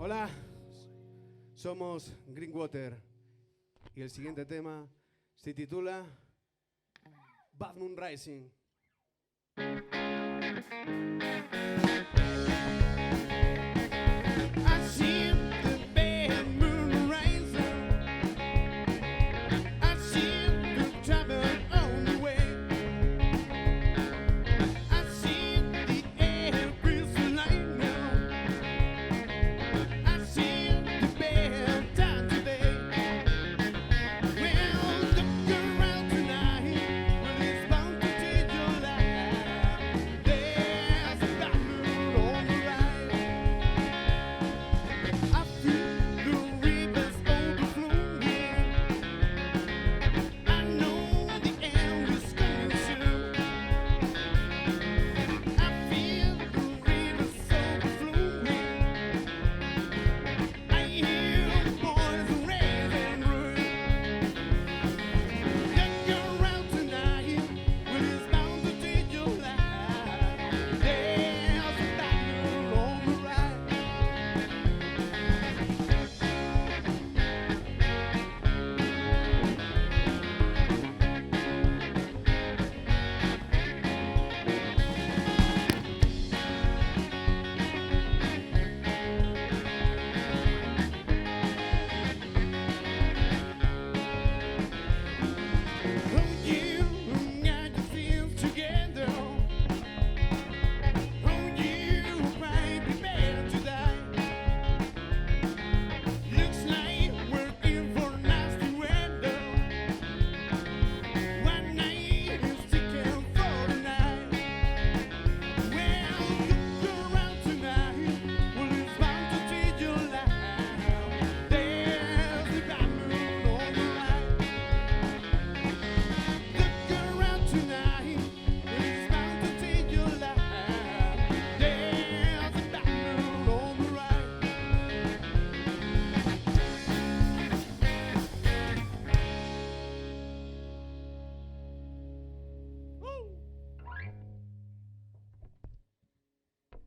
Hola, somos Greenwater y el siguiente tema se titula Bad Moon Rising. Bound to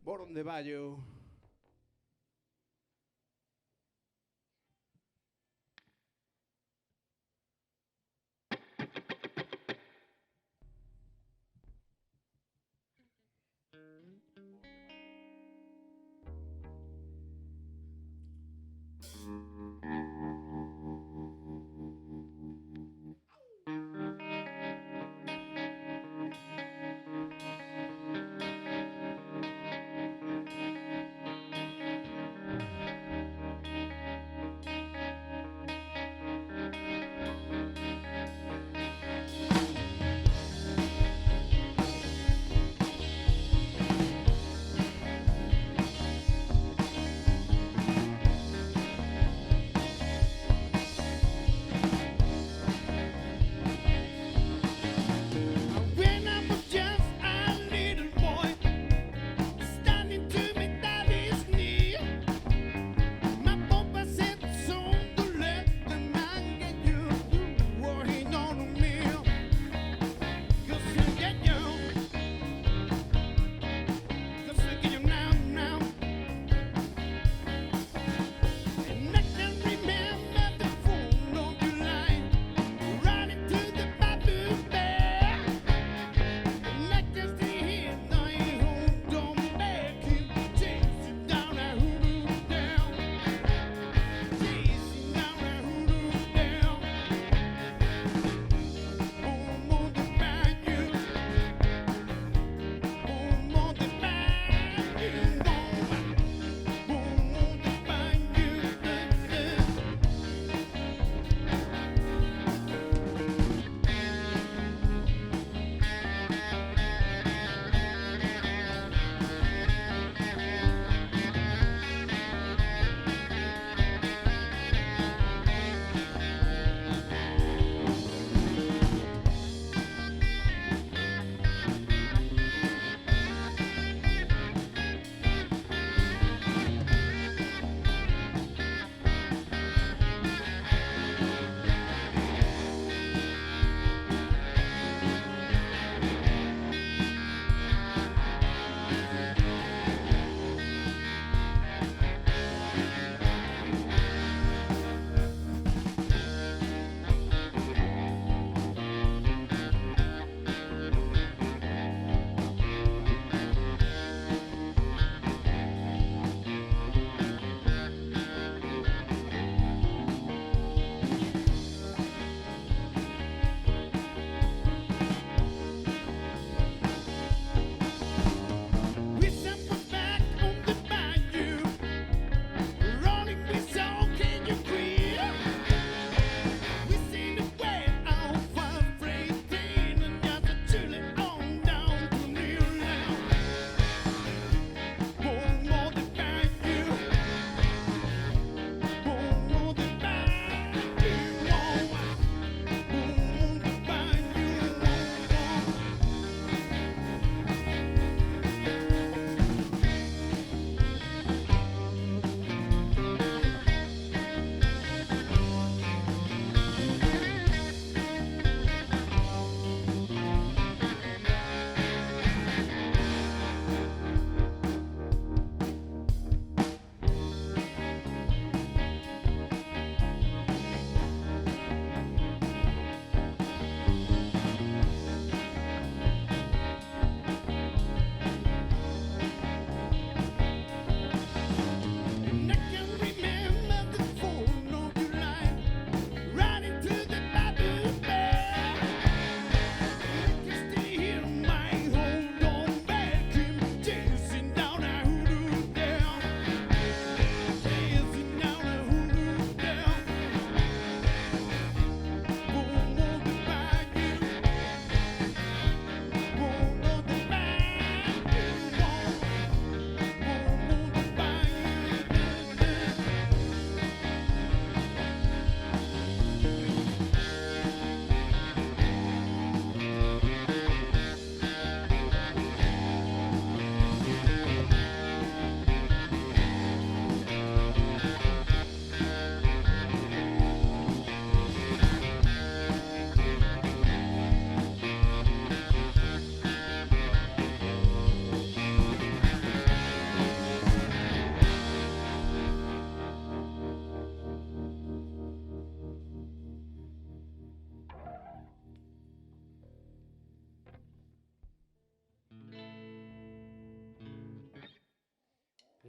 Born de Bayo.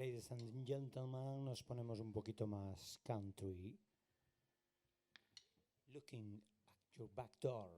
ladies and gentlemen, nos ponemos un poquito más country. Looking at your back door.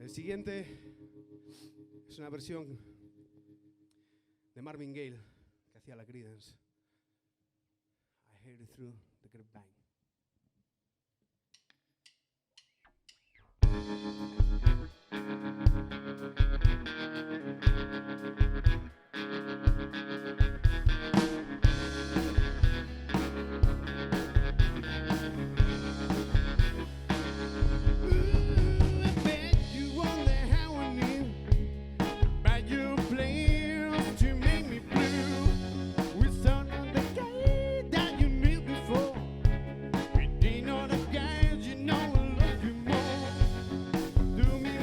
El siguiente es una versión de Marvin Gaye que hacía la Creedence. I heard it through the grapevine. Do me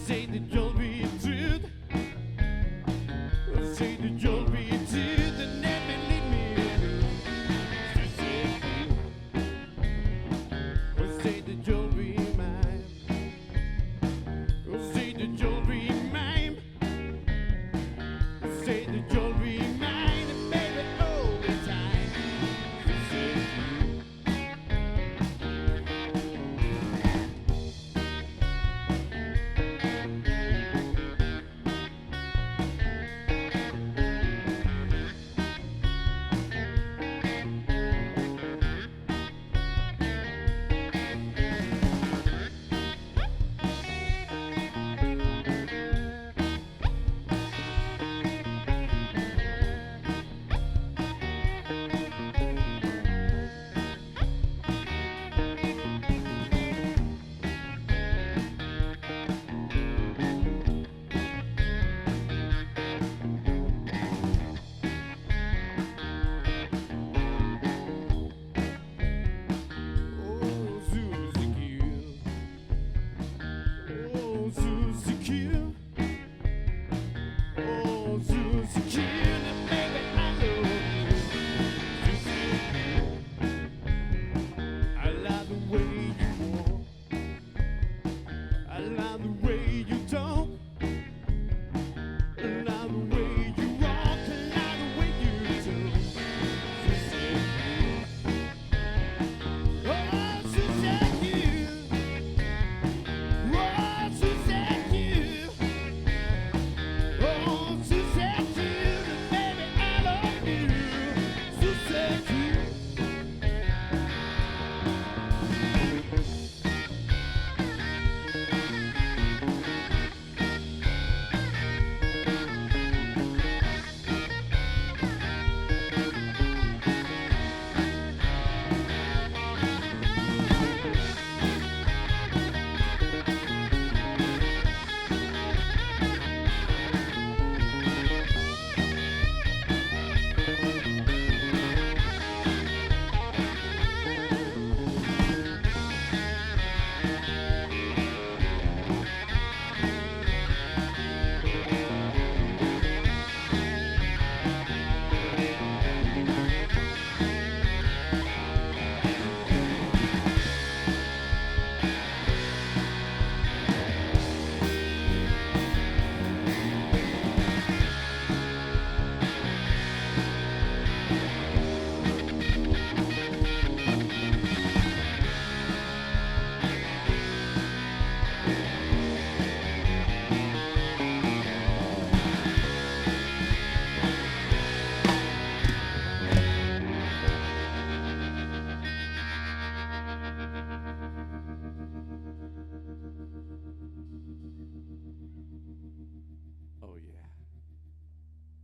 say that you'll be truth. Say that you'll be truth and never leave me. Say that you'll be mine. Say that you'll be mine. Say that you'll be mine, and baby, all the time. Say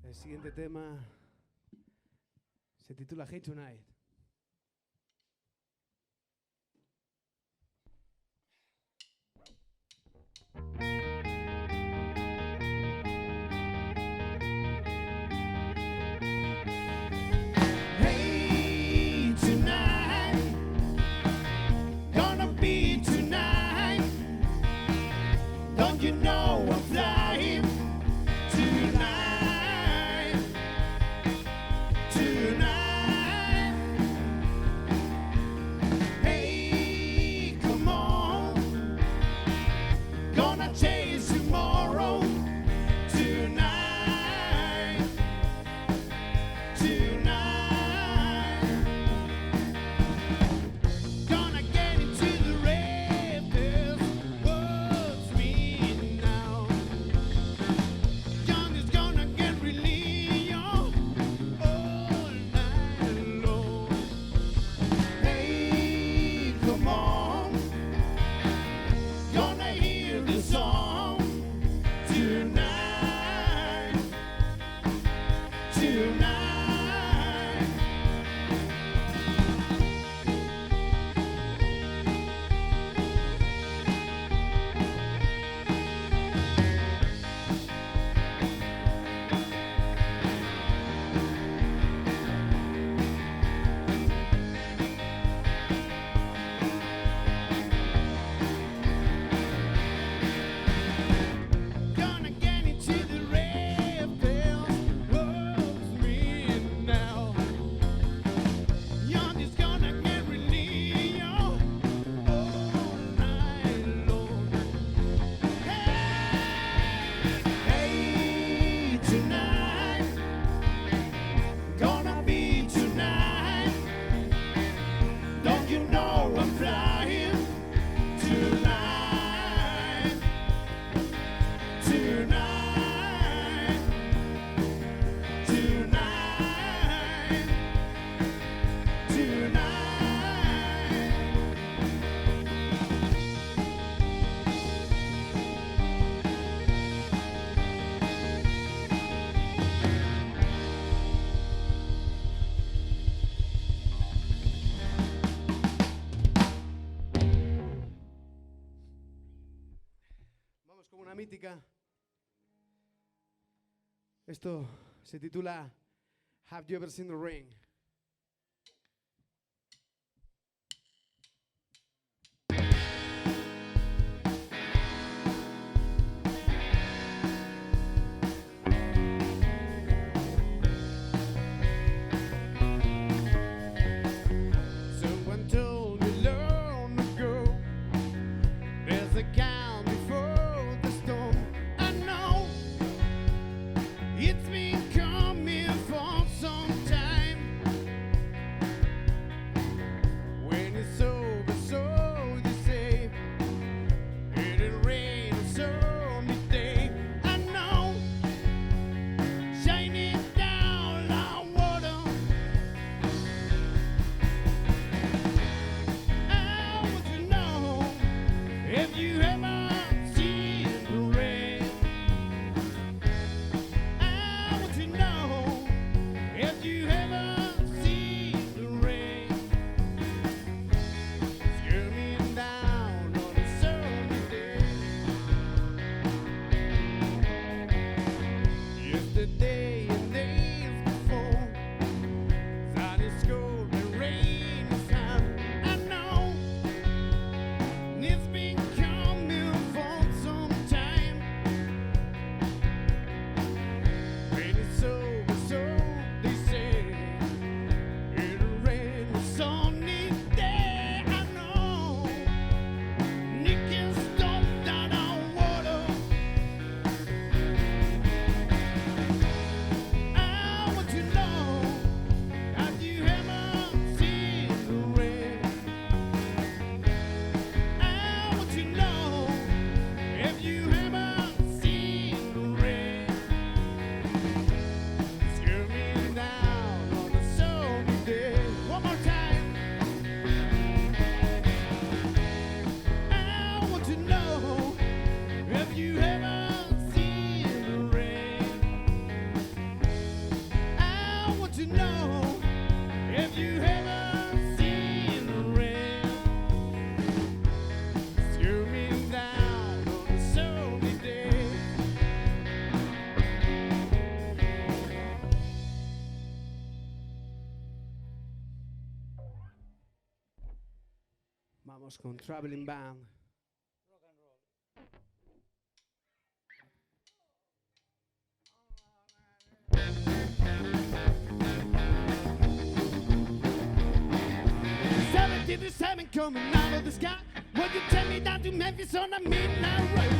El siguiente tema se titula Hate Tonight. Hey, tonight, gonna be tonight. Don't you know I'm flying tonight? Tonight. Hey, come on, gonna chase tomorrow. Tonight, tonight. Gonna get into the rafters. What's me now? la mítica. Esto se titula Have You Ever Seen the Rain? Someone told me long ago there's a calm before the storm. I know it's been coming for some time. When it's over, so you say, it'll rain on sunny day. I know, shining down on water. I want to know if you ever seen the rain. I want to know if you ever seen the rain. Skimming down on a sunny day. Yesterday and days before, sun is cold and rain is hot. I know it's been coming for some time. When it's over, so they say, it'll rain a sunny day. I know it can stop down on water. I want to know, have you ever seen the rain? I want to know if you ever seen the rain. Skimming down on a sunny day. One more time. I want to know if you ever seen the rain. I want to know if you ever seen the rain. Skimming down on a sunny day. Vamos con Traveling Band. To 7 coming out of the sky. Would you take me down to Memphis on a midnight road?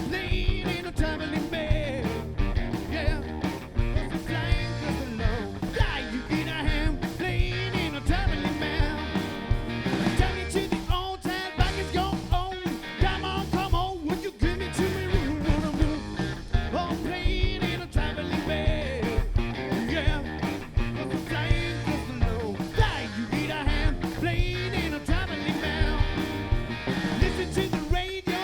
Playing in a traveling bed. Yeah, was it flying just alone? Fly you in a hand, playing in a traveling band. Take me to the old town, back is gone on. Come on, would you give me to me room? Oh, playing in a traveling bed. Yeah, was it flying just alone? Fly you in a hand, playing in a traveling band. Listen to the radio,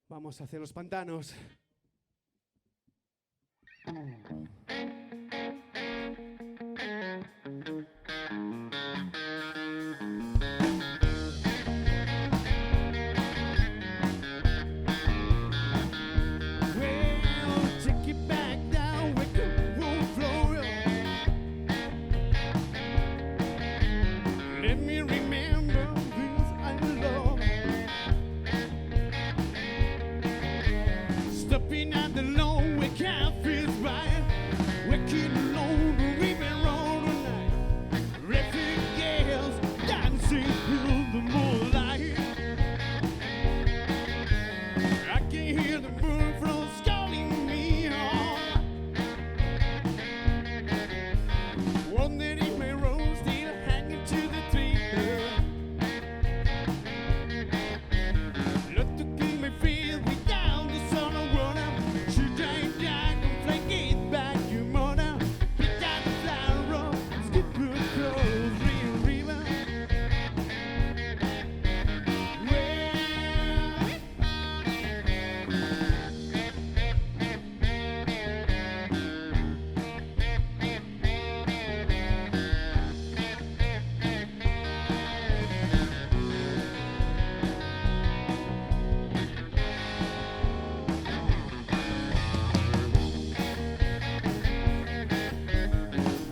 Vamos hacia los pantanos. Well, take it back down where the won't flow. Let me remember this I love. Stopping at the lonely cafe's right, waking alone the river all the night. Refugees dancing through the moonlight. I can hear the bullfrogs calling me on. Wondering if my rose still hanging to the tree. Look to keep me feel without the sun or water. Should I die and flank it back, you mother? Pick out the flower, skip across Rio River.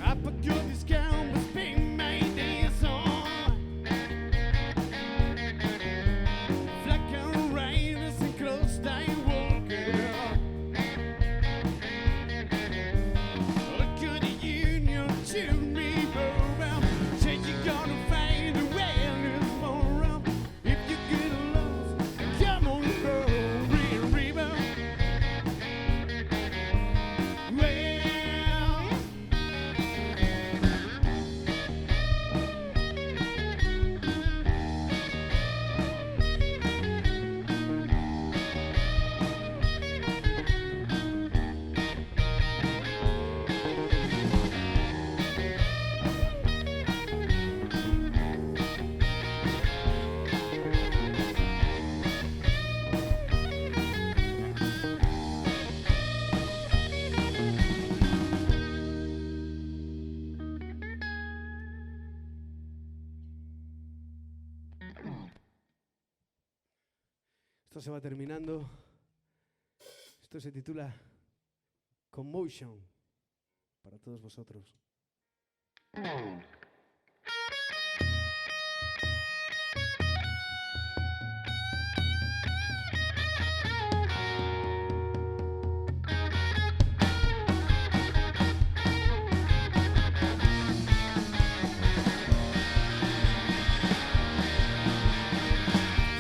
I put your discount was being my days on. Flack and riders and close time walker. What could the union to me around? Said you gonna find a way tomorrow. If you get lost, come on, go, Rio River. Well, esto se va terminando. Esto se titula Commotion para todos vosotros.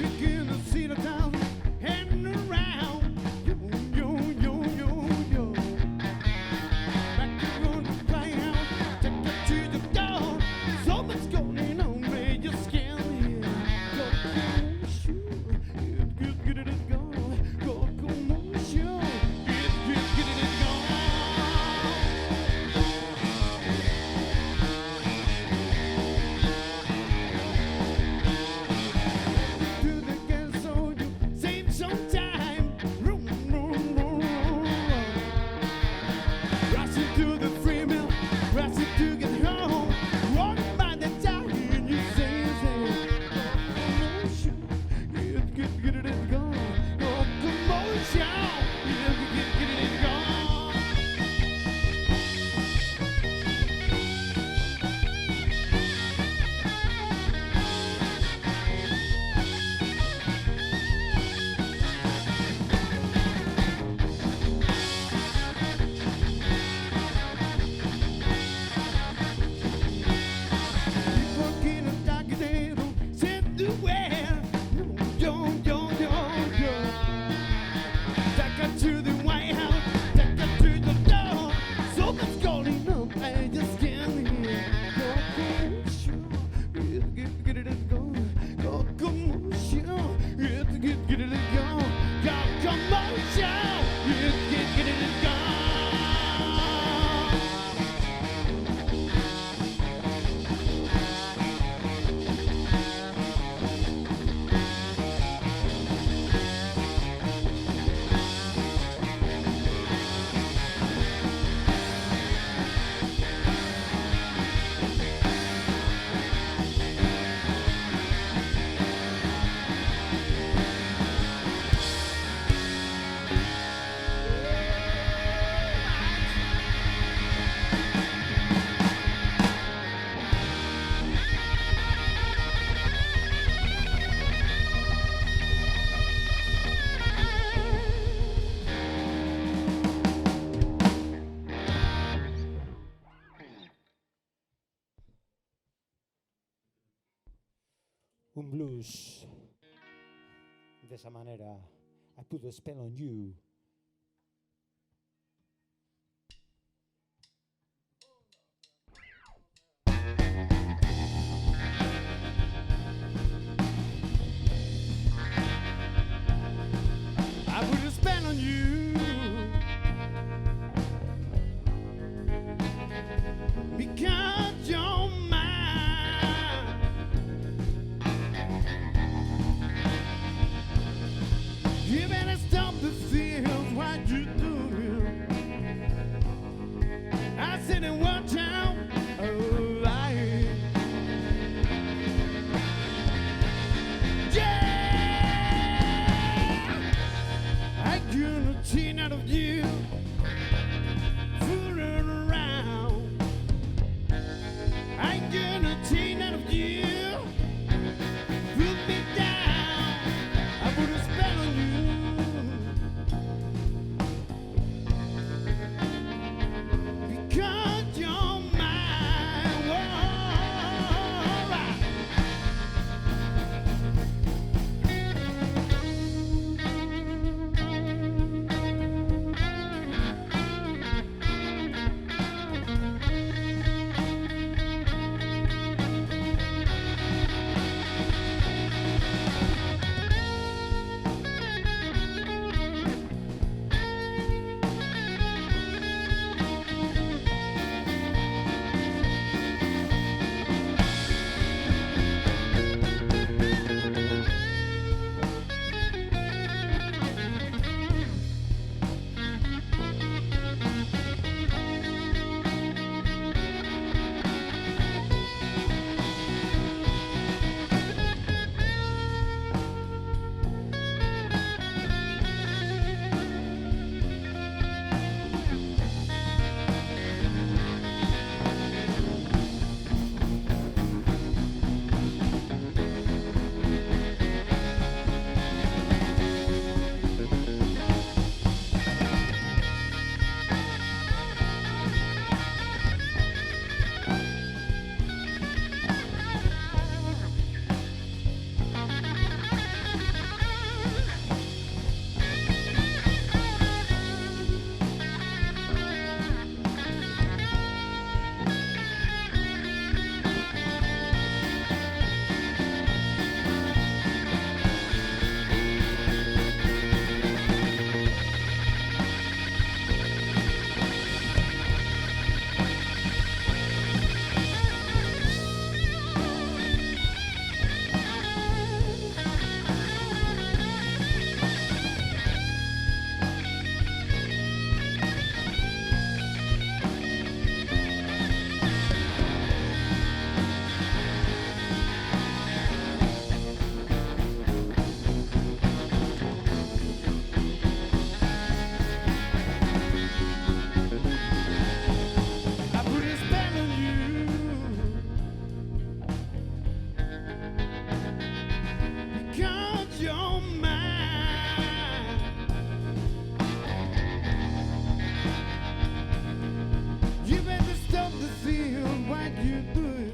You can see the town heading around. Yo, yo, yo, yo, yo. Back on the playhouse, take it to the door. blues de esa manera. I put a spell on you. I put a spell on you because you're mine. You better stop the feels what you do. I said in one town, oh, I couldn't see none of you fooling around. I couldn't see none of you put me down. I put a spell on you because you're mine. Whoa, right. I put a spell on you because you're mine. You better stop the feel what you do.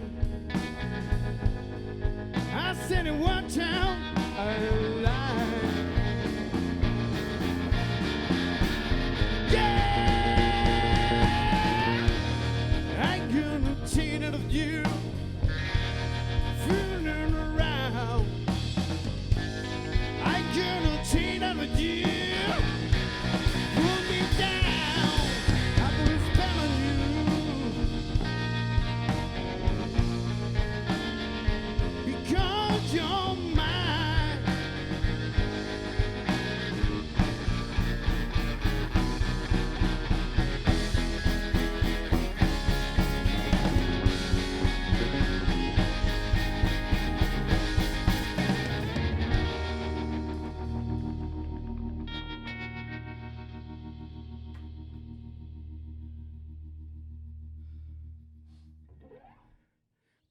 I said in one town, I lied. Yeah. I couldn't see none of you fooling around. I couldn't see none of you pull me down. I put a spell on you because you're mine.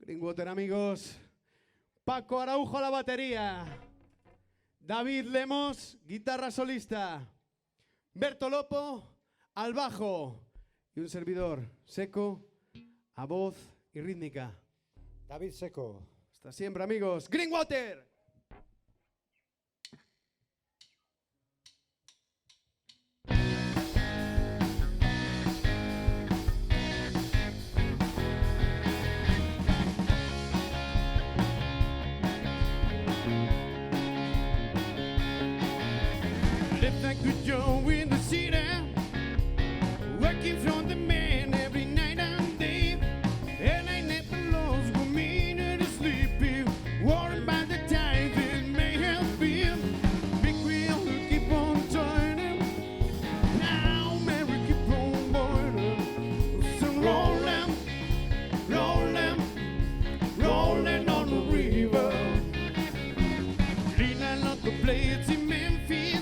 Greenwater, amigos. Paco Araujo a la batería. David Lemos, guitarra solista. Berto Lopo al bajo. Y un servidor, Seco, a voz y rítmica. David Seco. Hasta siempre, amigos. Greenwater. Left like good Joe in the city, working from the man every night and day. And I never lost 1 minute of sleep, worried by the times it may have been. Big wheel will keep on turning, now Mary keep on burning. So rolling, rolling, rolling on the river. Lena lost the blades in Memphis,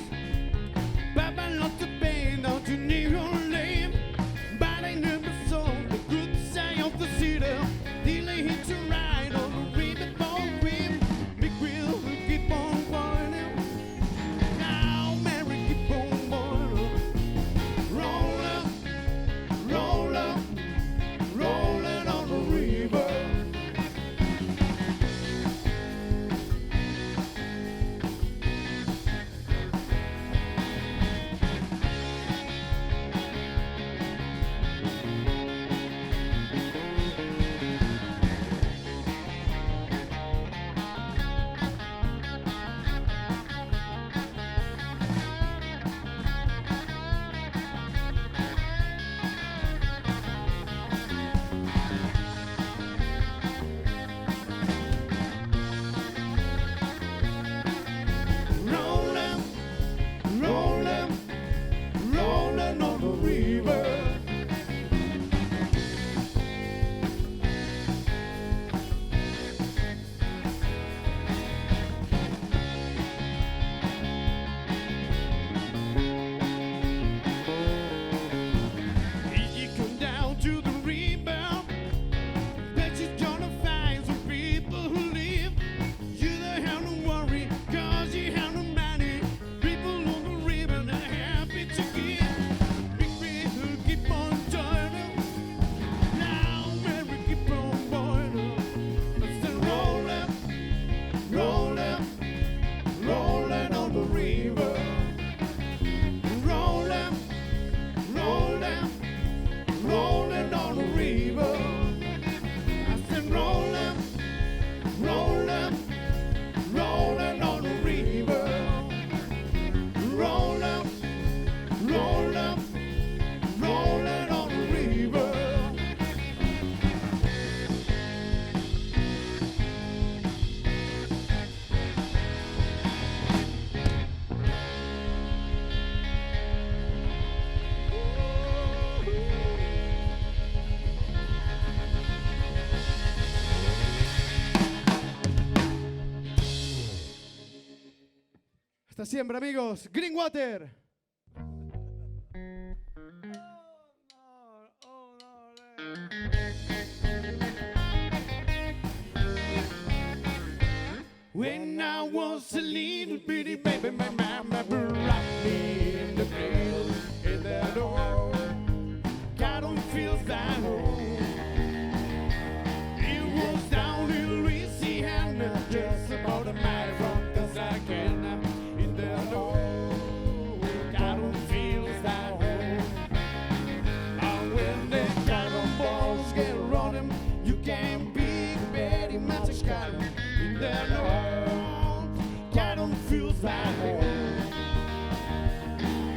Baba lost the band out to New Orleans. But I never saw the good side of the city till I hit to ride on the riverboat rim. Big wheel will keep on burning, now Mary keep on burning. Rolling, rolling, rolling on the river. Rolling, rolling, rolling on the river. You come down to the river, bet you're gonna find some people who live. You don't have to worry, cause you have no money. People on the river, they're happy to give. Big wheel keep on turning, now Mary keep on burning. It's rolling, rolling, rolling on the river. Rolling, rolling, rolling on the river. I said rolling, rolling, rolling on the river. Rolling, rolling, rolling on the river. Hasta siempre, amigos. Greenwater. When I was a little bitty baby, my mama rocked me in the cradle, in the door. God don't feel that home. It was down in Louisiana, just about a mile from Texarkana. In the door, God don't feel that home. And when the cannonballs get running, you can be very much scared. In the door, God don't feel that home.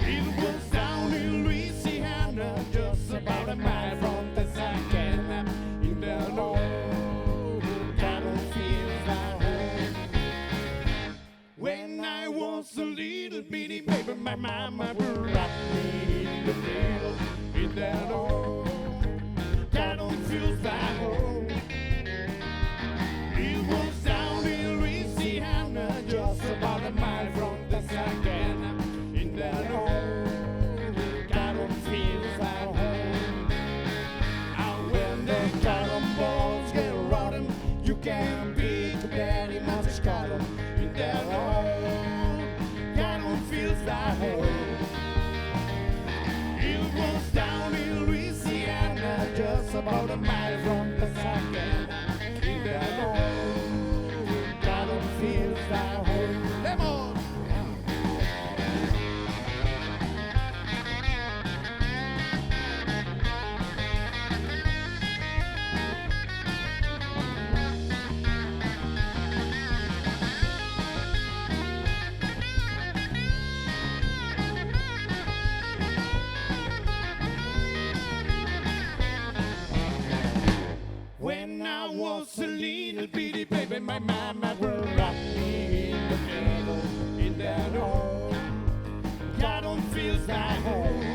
It was down in Louisiana, just about a mile from Texarkana. In the door, God don't feel that home. When I was a little bitty baby, my mama rocked me in the cradle. In the door, God don't feel that home. It was down in Louisiana, just about a mile from Texarkana. In the door, God don't feel that home. And when the cannonballs get running, you can beat very much scarlet. In the door, God don't feel that home. It was down in Louisiana, just about a mile from Texarkana. In the door, just a little bitty baby. My mama will rock me in the middle in that home. God don't feel like home.